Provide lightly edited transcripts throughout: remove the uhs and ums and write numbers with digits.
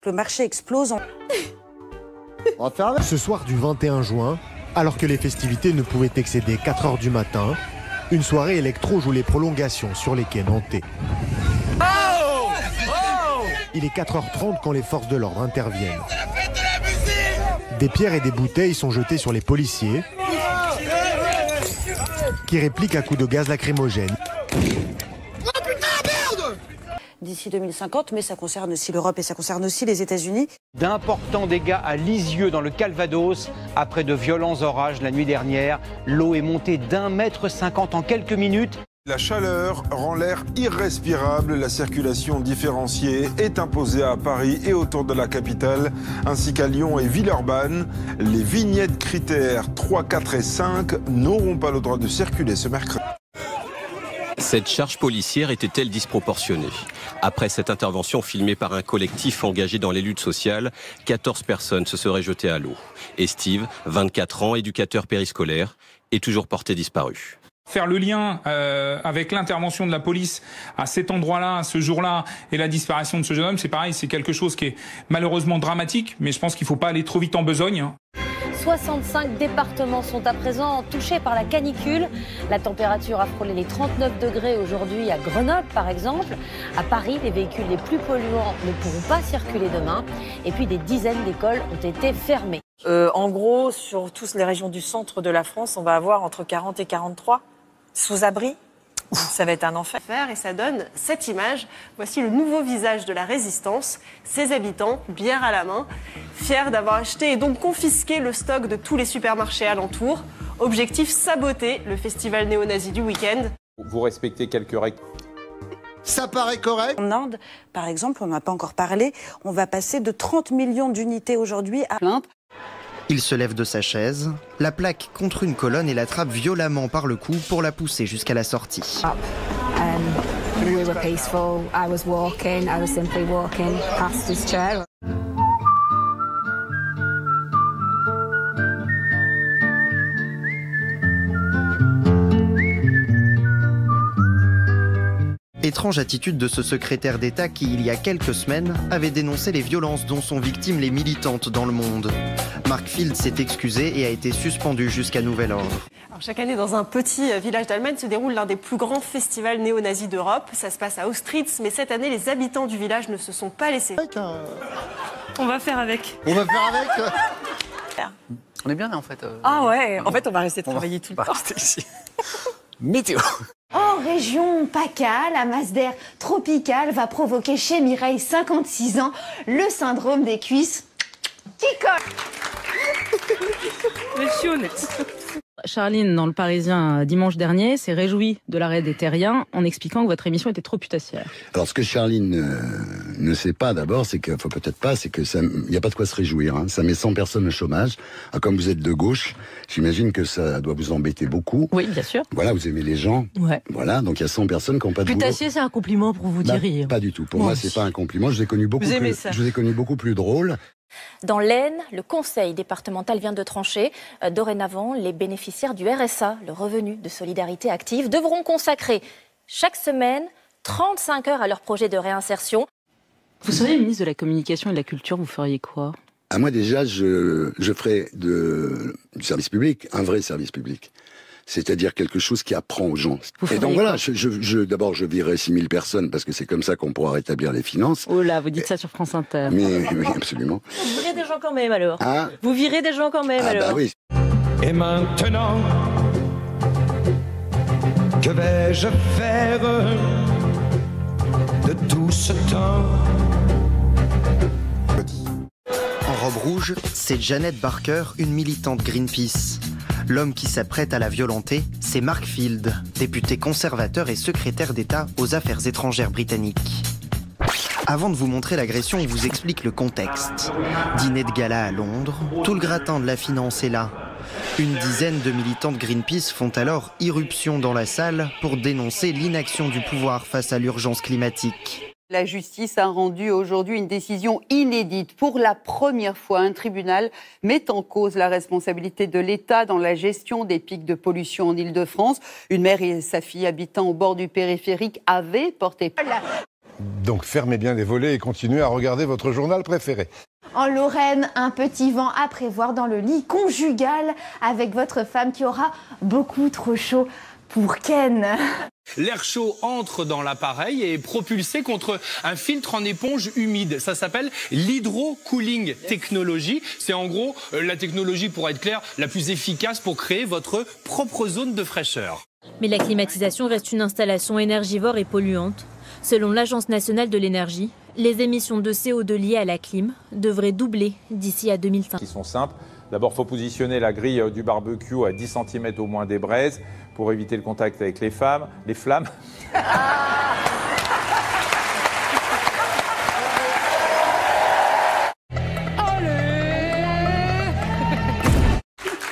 Le marché explose. Ce soir du 21 juin, alors que les festivités ne pouvaient excéder 4 h du matin, une soirée électro joue les prolongations sur les quais nantais. Il est 4 h 30 quand les forces de l'ordre interviennent. Des pierres et des bouteilles sont jetées sur les policiers qui répliquent à coups de gaz lacrymogène. D'ici 2050, mais ça concerne aussi l'Europe et ça concerne aussi les États-Unis. D'importants dégâts à Lisieux dans le Calvados. Après de violents orages la nuit dernière, l'eau est montée d'1,50 m en quelques minutes. La chaleur rend l'air irrespirable. La circulation différenciée est imposée à Paris et autour de la capitale, ainsi qu'à Lyon et Villeurbanne. Les vignettes critères 3, 4 et 5 n'auront pas le droit de circuler ce mercredi. Cette charge policière était-elle disproportionnée? Après cette intervention filmée par un collectif engagé dans les luttes sociales, 14 personnes se seraient jetées à l'eau. Et Steve, 24 ans, éducateur périscolaire, est toujours porté disparu. Faire le lien avec l'intervention de la police à cet endroit-là, à ce jour-là, et la disparition de ce jeune homme, c'est pareil, c'est quelque chose qui est malheureusement dramatique, mais je pense qu'il ne faut pas aller trop vite en besogne. 65 départements sont à présent touchés par la canicule. La température a frôlé les 39 degrés aujourd'hui à Grenoble, par exemple. À Paris, les véhicules les plus polluants ne pourront pas circuler demain. Et puis, des dizaines d'écoles ont été fermées. En gros, sur toutes les régions du centre de la France, on va avoir entre 40 et 43 sous-abri. Ça va être un enfer. Et ça donne cette image. Voici le nouveau visage de la résistance. Ses habitants, bière à la main, fiers d'avoir acheté et donc confisqué le stock de tous les supermarchés alentours. Objectif, saboter le festival néo-nazi du week-end. Vous respectez quelques règles. Ça paraît correct. En Inde, par exemple, on n'a pas encore parlé, on va passer de 30 millions d'unités aujourd'hui à plainte. Il se lève de sa chaise, la plaque contre une colonne et l'attrape violemment par le cou pour la pousser jusqu'à la sortie. We were peaceful. I was simply walking past his chair. Étrange attitude de ce secrétaire d'État qui, il y a quelques semaines, avait dénoncé les violences dont sont victimes les militantes dans le monde. Mark Field s'est excusé et a été suspendu jusqu'à nouvel ordre. Alors, chaque année, dans un petit village d'Allemagne, se déroule l'un des plus grands festivals néo-nazis d'Europe. Ça se passe à Auschwitz, mais cette année, les habitants du village ne se sont pas laissés. On va faire avec. On va faire avec. On est bien là en fait. Ah ouais, en fait on va rester travailler tout le temps. Ici. Météo. En région PACA, la masse d'air tropicale va provoquer chez Mireille, 56 ans, le syndrome des cuisses qui collent. Monsieur honnête. Charline, dans Le Parisien dimanche dernier, s'est réjouie de l'arrêt des terriens en expliquant que votre émission était trop putassière. Alors ce que Charline ne sait pas d'abord, c'est que, faut peut-être pas, c'est que il n'y a pas de quoi se réjouir. Hein. Ça met 100 personnes au chômage. Ah, comme vous êtes de gauche, j'imagine que ça doit vous embêter beaucoup. Oui, bien sûr. Voilà, vous aimez les gens. Ouais. Voilà, donc il y a 100 personnes qui n'ont pas de boulot. Putassier, c'est un compliment pour vous dire rire. Pas du tout. Pour moi, c'est pas un compliment. Je vous ai connu beaucoup plus drôle. Dans l'Aisne, le conseil départemental vient de trancher. Dorénavant, les bénéficiaires du RSA, le revenu de solidarité active, devront consacrer chaque semaine 35 heures à leur projet de réinsertion. Vous seriez ministre de la Communication et de la Culture, vous feriez quoi? À moi déjà, je ferais du service public, un vrai service public. C'est-à-dire quelque chose qui apprend aux gens. Et donc voilà, d'abord je virerai 6000 personnes parce que c'est comme ça qu'on pourra rétablir les finances. Oh là, vous dites ça sur France Inter. Mais oui, absolument. Vous virez des gens quand même alors. Hein? Vous virez des gens quand même alors. Bah oui. Et maintenant, que vais-je faire de tout ce temps? En robe rouge, c'est Janet Barker, une militante Greenpeace. L'homme qui s'apprête à la violenter, c'est Mark Field, député conservateur et secrétaire d'État aux affaires étrangères britanniques. Avant de vous montrer l'agression, on vous explique le contexte. Dîner de gala à Londres, tout le gratin de la finance est là. Une dizaine de militants de Greenpeace font alors irruption dans la salle pour dénoncer l'inaction du pouvoir face à l'urgence climatique. La justice a rendu aujourd'hui une décision inédite. Pour la première fois, un tribunal met en cause la responsabilité de l'État dans la gestion des pics de pollution en Île-de-France. Une mère et sa fille habitant au bord du périphérique avaient porté plainte. Donc fermez bien les volets et continuez à regarder votre journal préféré. En Lorraine, un petit vent à prévoir dans le lit conjugal avec votre femme qui aura beaucoup trop chaud pour Ken. L'air chaud entre dans l'appareil et est propulsé contre un filtre en éponge humide. Ça s'appelle l'hydro-cooling technology. C'est en gros la technologie, pour être clair, la plus efficace pour créer votre propre zone de fraîcheur. Mais la climatisation reste une installation énergivore et polluante. Selon l'Agence nationale de l'énergie, les émissions de CO2 liées à la clim devraient doubler d'ici à 2050. Qui sont simples. D'abord, il faut positionner la grille du barbecue à 10 cm au moins des braises pour éviter le contact avec les flammes.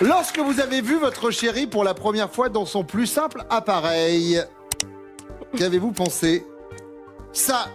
Lorsque vous avez vu votre chéri pour la première fois dans son plus simple appareil, qu'avez-vous pensé? Ça